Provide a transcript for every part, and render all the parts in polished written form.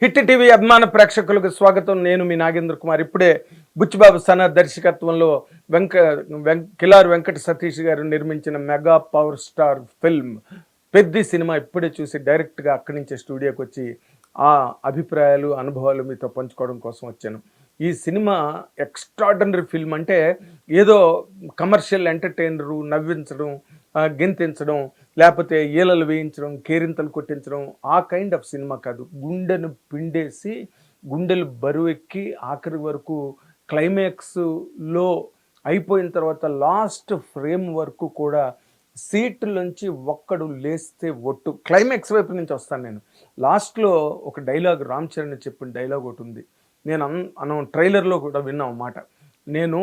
Hit TV అభిమాన ప్రేక్షకులకు స్వాగతం. నేను మీ నాగేంద్ర కుమార్. ఇప్పుడే బుచ్చిబాబు సన దర్శకత్వంలో కిలారు వెంకట సతీష్ గారు నిర్మించిన mega power star film Peddi cinema ఇప్పుడే చూసి డైరెక్ట్గా అక్కడి నుంచే స్టూడియోకి వచ్చి ఆ అభిప్రాయాలు అనుభవాలు మీతో పంచుకోవడం కోసం వచ్చాను. ఈ సినిమా ఎక్స్ట్రాడినరీ ఫిల్మ్. అంటే ఏదో కమర్షియల్ ఎంటర్టైనరు నవ్వించడం, గెంతించడం, లేకపోతే ఈలలు వేయించడం, కేరింతలు కొట్టించడం, ఆ కైండ్ ఆఫ్ సినిమా కాదు. గుండెను పిండేసి గుండెలు బరువెక్కి ఆఖరి వరకు క్లైమాక్స్లో అయిపోయిన తర్వాత లాస్ట్ ఫ్రేమ్ వరకు కూడా సీట్లోంచి ఒక్కడు లేస్తే ఒట్టు. క్లైమాక్స్ వైపు నుంచి వస్తాను నేను. లాస్ట్లో ఒక డైలాగ్, రామ్ చరణ్ చెప్పిన డైలాగ్ ఒకటి ఉంది. మనం ట్రైలర్లో కూడా విన్నాం మాట. నేను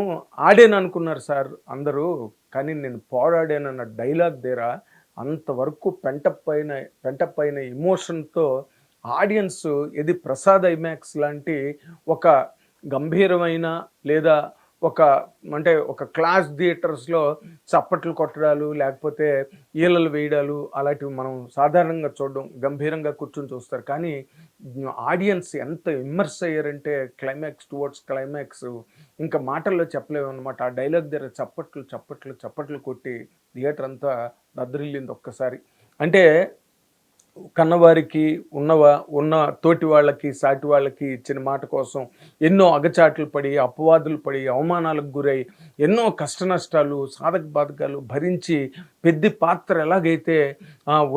ఆడాను అనుకున్నారు సార్ అందరూ, కానీ నేను పోరాడానన్న డైలాగ్ దగ్గర అంతవరకు పెంటప్ అయిన ఎమోషన్తో ఆడియన్స్ ఇది ప్రసాద్ ఐమాక్స్ లాంటి ఒక గంభీరమైన లేదా ఒక క్లాస్ థియేటర్స్లో చప్పట్లు కొట్టడాలు లేకపోతే ఈలలు వేయడాలు అలాంటివి మనం సాధారణంగా చూడడం, గంభీరంగా కూర్చొని చూస్తారు. కానీ ఆడియన్స్ ఎంత ఇమ్మర్స్ అయ్యారంటే క్లైమాక్స్ ఇంకా మాటల్లో చెప్పలేము అనమాట. ఆ డైలాగ్ దగ్గర చప్పట్లు కొట్టి థియేటర్ అంతా దద్దరిల్లింది ఒక్కసారి. అంటే కన్నవారికి ఉన్న తోటి వాళ్ళకి సాటి వాళ్ళకి ఇచ్చిన మాట కోసం ఎన్నో అగచాట్లు పడి, అపవాదులు పడి, అవమానాలకు గురై, ఎన్నో కష్ట నష్టాలు, సాధక బాధకాలు భరించి పెద్ద పాత్ర ఎలాగైతే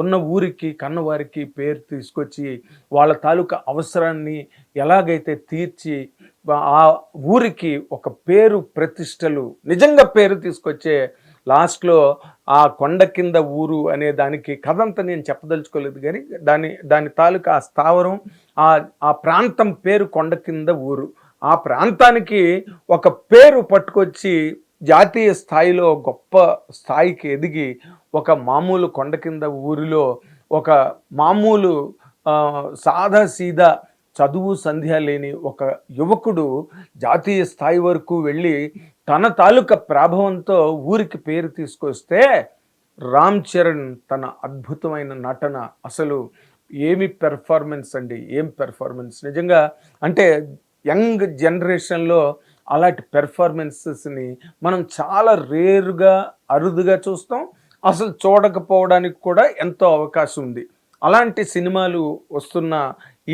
ఉన్న ఊరికి కన్నవారికి పేరు తీసుకొచ్చి వాళ్ళ తాలూకా అవసరాన్ని ఎలాగైతే తీర్చి ఆ ఊరికి ఒక పేరు ప్రతిష్టలు నిజంగా పేరు తీసుకొచ్చే లాస్ట్లో ఆ కొండ కింద ఊరు అనే దానికి కథంతా నేను చెప్పదలుచుకోలేదు, కానీ దాని తాలూకా ఆ స్థావరం, ఆ ప్రాంతం పేరు కొండ కింద ఊరు. ఆ ప్రాంతానికి ఒక పేరు పట్టుకొచ్చి జాతీయ స్థాయిలో గొప్ప స్థాయికి ఎదిగి ఒక మామూలు కొండ కింద ఊరిలో ఒక మామూలు సాదా సీదా చదువు సంధ్య లేని ఒక యువకుడు జాతీయ స్థాయి వరకు వెళ్ళి తన తాలూకా ప్రాభవంతో ఊరికి పేరు తీసుకొస్తే రామ్ చరణ్ తన అద్భుతమైన నటన, అసలు ఏమి పెర్ఫార్మెన్స్ అండి, ఏం పెర్ఫార్మెన్స్ నిజంగా. అంటే యంగ్ జనరేషన్లో అలాంటి పెర్ఫార్మెన్సెస్ని మనం చాలా రేరుగా అరుదుగా చూస్తాం. అసలు చూడకపోవడానికి కూడా ఎంతో అవకాశం ఉంది. అలాంటి సినిమాలు వస్తున్న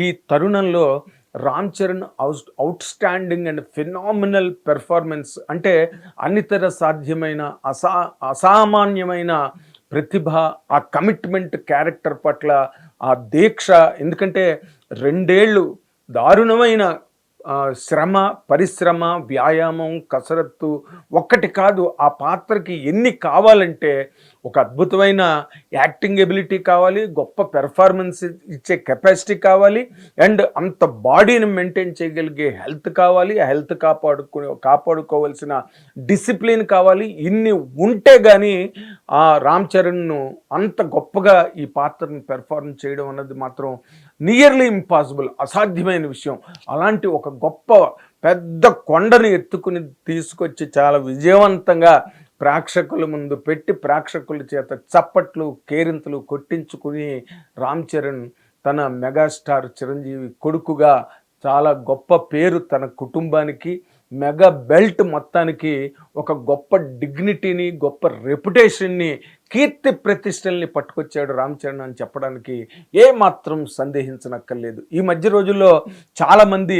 ఈ తరుణంలో Ram Charan out standing and phenomenal performance, అంటే అన్నితర సాధ్యమైన అసామాన్యమైన ప్రతిభ, ఆ కమిట్మెంట్ క్యారెక్టర్ పట్ల ఆ దీక్ష. ఎందుకంటే 2 ఏళ్ళు దారుణమైన శ్రమ, పరిశ్రమ, వ్యాయామం, కసరత్తు ఒక్కటి కాదు. ఆ పాత్రకి ఎన్ని కావాలంటే ఒక అద్భుతమైన యాక్టింగ్ ఎబిలిటీ కావాలి, గొప్ప పెర్ఫార్మెన్స్ ఇచ్చే కెపాసిటీ కావాలి, అండ్ అంత బాడీని మెయింటైన్ చేయగలిగే హెల్త్ కావాలి, ఆ హెల్త్ కాపాడుకోవాల్సిన డిసిప్లిన్ కావాలి. ఇన్ని ఉంటే కానీ ఆ రామ్ చరణ్ను అంత గొప్పగా ఈ పాత్రను పెర్ఫార్మ్ చేయడం అన్నది మాత్రం నియర్లీ ఇంపాసిబుల్, అసాధ్యమైన విషయం. అలాంటి ఒక గొప్ప పెద్ద కొండను ఎత్తుకుని తీసుకొచ్చి చాలా విజయవంతంగా ప్రేక్షకుల ముందు పెట్టి ప్రేక్షకుల చేత చప్పట్లు కేరింతలు కొట్టించుకుని రామ్ చరణ్ తన మెగాస్టార్ చిరంజీవి కొడుకుగా చాలా గొప్ప పేరు తన కుటుంబానికి, మెగా బెల్ట్ మొత్తానికి ఒక గొప్ప డిగ్నిటీని, గొప్ప రెప్యుటేషన్ని, కీర్తి ప్రతిష్టల్ని పట్టుకొచ్చాడు రామ్ చరణ్ అని చెప్పడానికి ఏమాత్రం సందేహించనక్కర్లేదు. ఈ మధ్య రోజుల్లో చాలామంది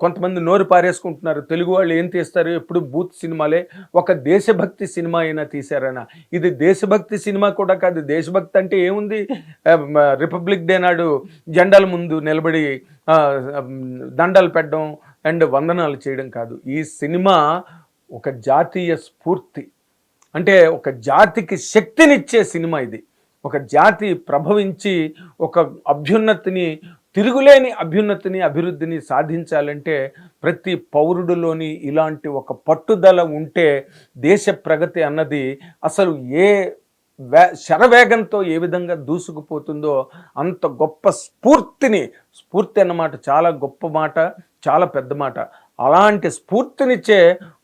కొంతమంది నోరు పారేసుకుంటున్నారు, తెలుగు వాళ్ళు ఏం తీస్తారు, ఎప్పుడు బూత్ సినిమాలే, ఒక దేశభక్తి సినిమా అయినా తీశారనా. ఇది దేశభక్తి సినిమా కూడా కాదు. దేశభక్తి అంటే ఏముంది, రిపబ్లిక్ డే నాడు జెండాల ముందు నిలబడి దండాలు పెట్టడం అండ్ వందనాలు చేయడం కాదు. ఈ సినిమా ఒక జాతీయ స్ఫూర్తి, అంటే ఒక జాతికి శక్తినిచ్చే సినిమా ఇది. ఒక జాతి ప్రభవించి ఒక తిరుగులేని అభివృద్ధిని సాధించాలంటే ప్రతి పౌరుడిలోని ఇలాంటి ఒక పట్టుదల ఉంటే దేశ ప్రగతి అన్నది అసలు శరవేగంతో ఏ విధంగా దూసుకుపోతుందో అంత గొప్ప స్ఫూర్తి అన్నమాట. చాలా గొప్ప మాట, చాలా పెద్ద మాట. అలాంటి స్ఫూర్తినిచ్చే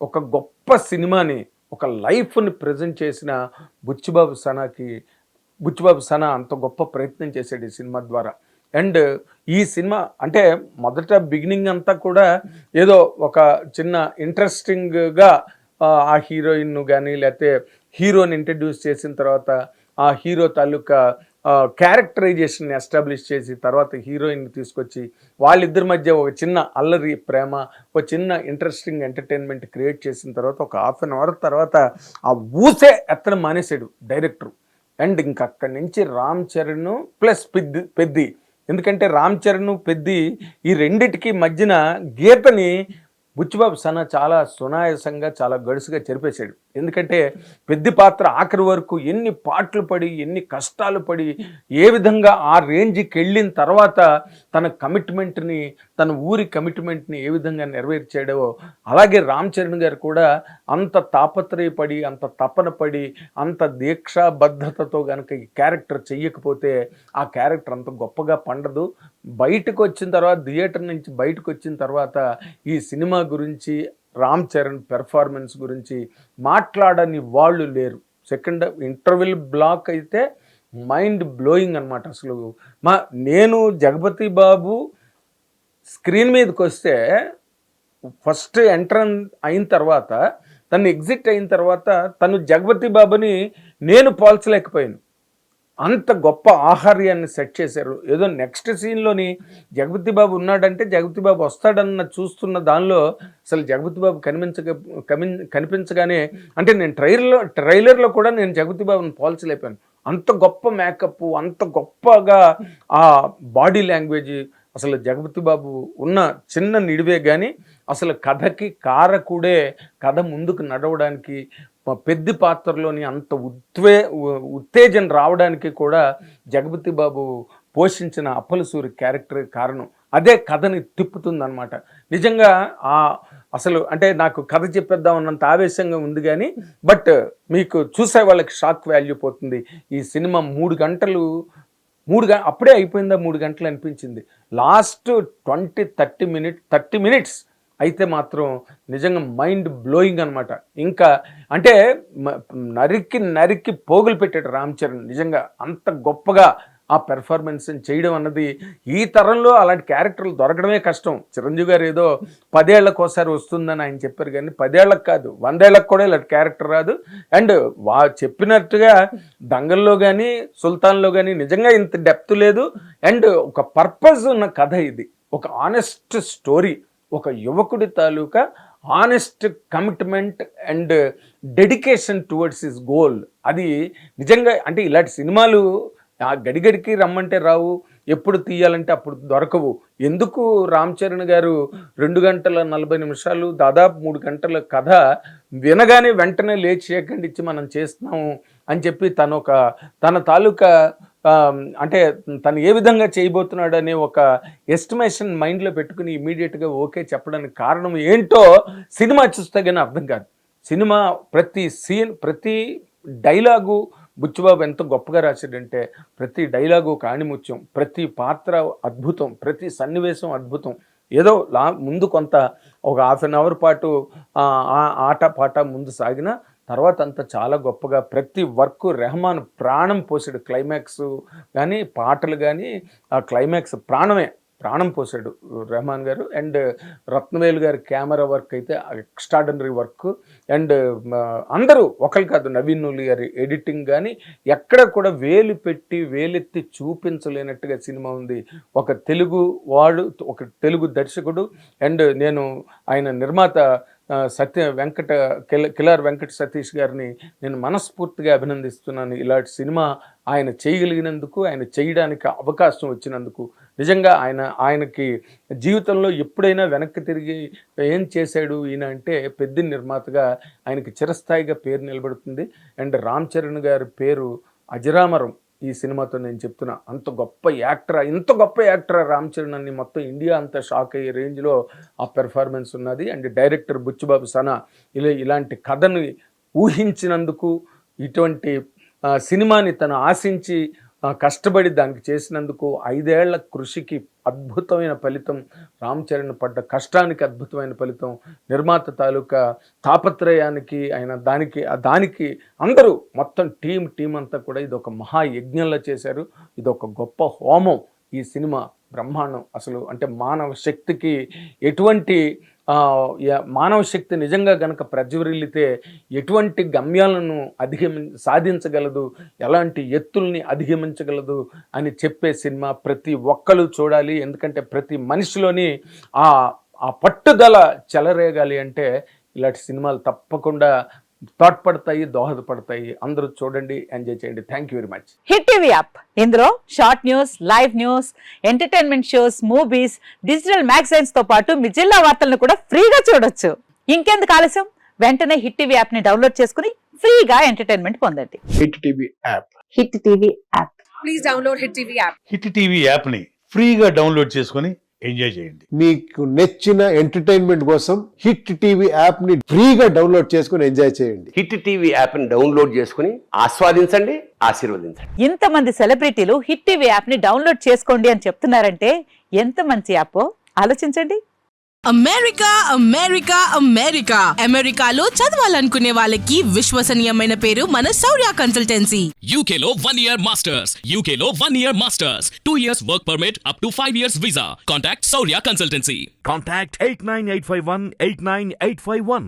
ఒక గొప్ప సినిమాని, ఒక లైఫ్ని ప్రజెంట్ చేసిన బుచ్చిబాబు సన అంత గొప్ప ప్రయత్నం చేశాడు ఈ సినిమా ద్వారా. అండ్ ఈ సినిమా అంటే మొదట బిగినింగ్ అంతా కూడా ఏదో ఒక చిన్న ఇంట్రెస్టింగ్గా ఆ హీరోయిన్ కానీ లేకపోతే హీరోని ఇంట్రడ్యూస్ చేసిన తర్వాత ఆ హీరో తాలూకా క్యారెక్టరైజేషన్ ఎస్టాబ్లిష్ చేసి తర్వాత హీరోయిన్ తీసుకొచ్చి వాళ్ళిద్దరి మధ్య ఒక చిన్న అల్లరి ప్రేమ ఒక చిన్న ఇంట్రెస్టింగ్ ఎంటర్టైన్మెంట్ క్రియేట్ చేసిన తర్వాత ఒక హాఫ్ అన్ అవర్ తర్వాత ఆ ఊసే ఎత్తడం మానేశాడు డైరెక్టర్. అండ్ ఇంక అక్కడి నుంచి రామ్ చరణ్ ప్లస్ పెద్ది ఎందుకంటే రామ్ చరణ్ పెద్ది ఈ రెండిటికి మధ్యన గీతని బుచ్చిబాబు సన చాలా సునాయాసంగా చాలా గడుసుగా చెరిపేశాడు. ఎందుకంటే పెద్ద పాత్ర ఆఖరి వరకు ఎన్ని పాటలు పడి ఎన్ని కష్టాలు పడి ఏ విధంగా ఆ రేంజ్కి వెళ్ళిన తర్వాత తన కమిట్మెంట్ని తన ఊరి కమిట్మెంట్ని ఏ విధంగా నెరవేర్చాడో అలాగే రామ్ చరణ్ గారు కూడా అంత తాపత్రయపడి అంత తపన పడి అంత దీక్షాబద్ధతతో కనుక ఈ క్యారెక్టర్ చెయ్యకపోతే ఆ క్యారెక్టర్ అంత గొప్పగా పండదు. బయటకు వచ్చిన తర్వాత థియేటర్ నుంచి బయటకు వచ్చిన తర్వాత ఈ సినిమా గురించి రామ్ చరణ్ పెర్ఫార్మెన్స్ గురించి మాట్లాడని వాళ్ళు లేరు. సెకండ్ ఇంటర్వెల్ బ్లాక్ అయితే మైండ్ బ్లోయింగ్ అనమాట. అసలు నేను జగపతి బాబు స్క్రీన్ మీదకి వస్తే ఫస్ట్ ఎంటర్ అయిన తర్వాత తను ఎగ్జిట్ అయిన తర్వాత తను జగపతి బాబుని నేను పోల్చలేకపోయాను. అంత గొప్ప ఆహార్యాన్ని సెట్ చేశారు. ఏదో నెక్స్ట్ సీన్లోని జగపతి బాబు ఉన్నాడంటే జగపతి బాబు వస్తాడన్న చూస్తున్న దానిలో అసలు జగపతి బాబు కనిపించగానే అంటే నేను ట్రైలర్లో కూడా నేను జగపతి బాబుని పోల్చలేపాను. అంత గొప్ప మేకప్, అంత గొప్పగా ఆ బాడీ లాంగ్వేజ్, అసలు జగపతి బాబు ఉన్న చిన్న నిడివే కానీ అసలు కథకి కారకుడే, కథ ముందుకు నడవడానికి పెద్ద పాత్రలోని అంత ఉత్తేజం రావడానికి కూడా జగపతి బాబు పోషించిన అప్పలసూరి క్యారెక్టర్ కారణం. అదే కథని తిప్పుతుందన్నమాట. నిజంగా అసలు అంటే నాకు కథ చెప్పేద్దాం అన్నంత ఆవేశంగా ఉంది కానీ బట్ మీకు చూసే వాళ్ళకి షాక్ వాల్యూ పోతుంది. ఈ సినిమా 3 గంటలు అప్పుడే అయిపోయిందా 3 గంటలు అనిపించింది. లాస్ట్ 30 మినిట్స్ అయితే మాత్రం నిజంగా మైండ్ బ్లోయింగ్ అనమాట. ఇంకా అంటే నరికి పోగులు పెట్టాడు రామ్ చరణ్. నిజంగా అంత గొప్పగా ఆ పెర్ఫార్మెన్స్ చేయడం అన్నది ఈ తరంలో అలాంటి క్యారెక్టర్లు దొరకడమే కష్టం. చిరంజీవి గారు ఏదో 10 ఏళ్లకు ఒకసారి వస్తుందని ఆయన చెప్పారు కానీ 10 ఏళ్లకు కాదు 100 ఏళ్లకు కూడా ఇలాంటి క్యారెక్టర్ రాదు. అండ్ చెప్పినట్టుగా దంగల్లో కానీ సుల్తాన్లో కానీ నిజంగా ఇంత డెప్త్ లేదు. అండ్ ఒక పర్పస్ ఉన్న కథ ఇది, ఒక ఆనెస్ట్ స్టోరీ, ఒక యువకుడి తాలూకా honest commitment and dedication towards his goal. అది నిజంగా అంటే ఇలాంటి సినిమాలు గడిగడికి రమ్మంటే రావు, ఎప్పుడు తీయాలంటే అప్పుడు దొరకవు. ఎందుకు రామ్ చరణ్ గారు 2 గంటల 40 నిమిషాలు దాదాపు 3 గంటల కథ వినగానే వెంటనే లేచి ఇచ్చి మనం చేస్తున్నాము అని చెప్పి తన తాలూకా అంటే తను ఏ విధంగా చేయబోతున్నాడు అనే ఒక ఎస్టిమేషన్ మైండ్లో పెట్టుకుని ఇమీడియట్గా ఓకే చెప్పడానికి కారణం ఏంటో సినిమా చూస్తే కానీ అర్థం కాదు. సినిమా ప్రతి సీన్, ప్రతి డైలాగు బుచ్చిబాబు ఎంత గొప్పగా రాశాడంటే ప్రతి డైలాగు ఒక ఆణిముత్యం, ప్రతి పాత్ర అద్భుతం, ప్రతి సన్నివేశం అద్భుతం. ఏదో ముందు కొంత ఒక హాఫ్ అన్ అవర్ పాటు ఆట పాట ముందు సాగిన తర్వాత అంతా చాలా గొప్పగా ప్రతి వర్క్ రెహమాన్ ప్రాణం పోసాడు. క్లైమాక్స్ కానీ పాటలు కానీ ఆ క్లైమాక్స్ ప్రాణం పోసాడు రెహమాన్ గారు. అండ్ రత్నవేలు గారి కెమెరా వర్క్ అయితే ఎక్స్ట్రాడనరీ వర్క్. అండ్ అందరూ ఒకరు కాదు, నవీన్ నూలి గారి ఎడిటింగ్ కానీ ఎక్కడ కూడా వేలెత్తి చూపించలేనట్టుగా సినిమా ఉంది. ఒక తెలుగు దర్శకుడు అండ్ నేను ఆయన నిర్మాత కిలార్ వెంకట సతీష్ గారిని నేను మనస్ఫూర్తిగా అభినందిస్తున్నాను. ఇలాంటి సినిమా ఆయన చేయగలిగినందుకు, ఆయన చేయడానికి అవకాశం వచ్చినందుకు నిజంగా ఆయనకి జీవితంలో ఎప్పుడైనా వెనక్కి తిరిగి ఏం చేశాడు ఈయన అంటే పెద్ద నిర్మాతగా ఆయనకి చిరస్థాయిగా పేరు నిలబడుతుంది. అండ్ రామ్ చరణ్ గారి పేరు అజరామరం ఈ సినిమాతో నేను చెప్తున్నా. ఇంత గొప్ప యాక్టర్ రామ్ చరణ్ అని మొత్తం ఇండియా అంతా షాక్ అయ్యే రేంజ్లో ఆ పెర్ఫార్మెన్స్ ఉన్నది. అండ్ డైరెక్టర్ బుచ్చిబాబు సన ఇలాంటి కథని ఊహించినందుకు, ఇటువంటి సినిమాని తను ఆశించి కష్టపడి దానికి చేసినందుకు 5 ఏళ్ల కృషికి అద్భుతమైన ఫలితం, రామ్ చరణ్ పడ్డ కష్టానికి అద్భుతమైన ఫలితం, నిర్మాత తాలూకా తాపత్రయానికి ఆయన దానికి అందరూ మొత్తం టీం అంతా కూడా ఇది ఒక మహాయజ్ఞంలో చేశారు. ఇది ఒక గొప్ప హోమం. ఈ సినిమా బ్రహ్మాండం. అసలు అంటే మానవ శక్తికి ఎటువంటి మానవ శక్తి నిజంగా గనక ప్రజ్వరిల్లితే ఎటువంటి గమ్యాలను సాధించగలదు, ఎలాంటి ఎత్తుల్ని అధిగమించగలదు అని చెప్పే సినిమా. ప్రతి ఒక్కరు చూడాలి. ఎందుకంటే ప్రతి మనిషిలోని ఆ పట్టుదల చెలరేగాలి అంటే ఇలాంటి సినిమాలు తప్పకుండా తోడ్పడతాయి, దోహదపడతాయి. అందరూ చూడండి, ఎంజాయ్ చేయండి. Thank you very much. Hit TV app, ఇందులో short news, live news, entertainment shows, movies, digital magazines తో పాటు మీ జిల్లా వార్తలను కూడా ఫ్రీగా చూడొచ్చు. ఇంకెందుకు ఆలస్యం, వెంటనే హిట్ టీవీ యాప్ ని డౌన్లోడ్ చేసుకుని ఫ్రీగా ఎంటర్టైన్మెంట్ పొందండి. Hit TV app. Hit TV app. Please download hit TV app. Hit TV యాప్ని ఫ్రీగా డౌన్లోడ్ చేసుకొని ఎంజాయ్ చేయండి. మీకు నచ్చిన ఎంటర్టైన్మెంట్ కోసం హిట్ టీవీ యాప్ ని ఫ్రీగా డౌన్లోడ్ చేసుకుని ఎంజాయ్ చేయండి. హిట్ టీవీ యాప్ని డౌన్లోడ్ చేసుకుని ఆస్వాదించండి, ఆశీర్వదించండి. ఇంతమంది సెలబ్రిటీలు హిట్ టీవీ యాప్ ని డౌన్లోడ్ చేసుకోండి అని చెప్తున్నారంటే ఎంత మంచి యాప్ ఆలోచించండి. అమెరికా అమెరికా అమెరికా అమెరికాలో చదవాలనుకునే వాళ్ళకి విశ్వసనీయమైన పేరు మన శౌర్య కన్సల్టెన్సీ. UK లో 1 year masters, UK లో 1 year masters, 2 years work permit up to 5 years visa. Contact Saurya Consultancy. Contact 89851 89851.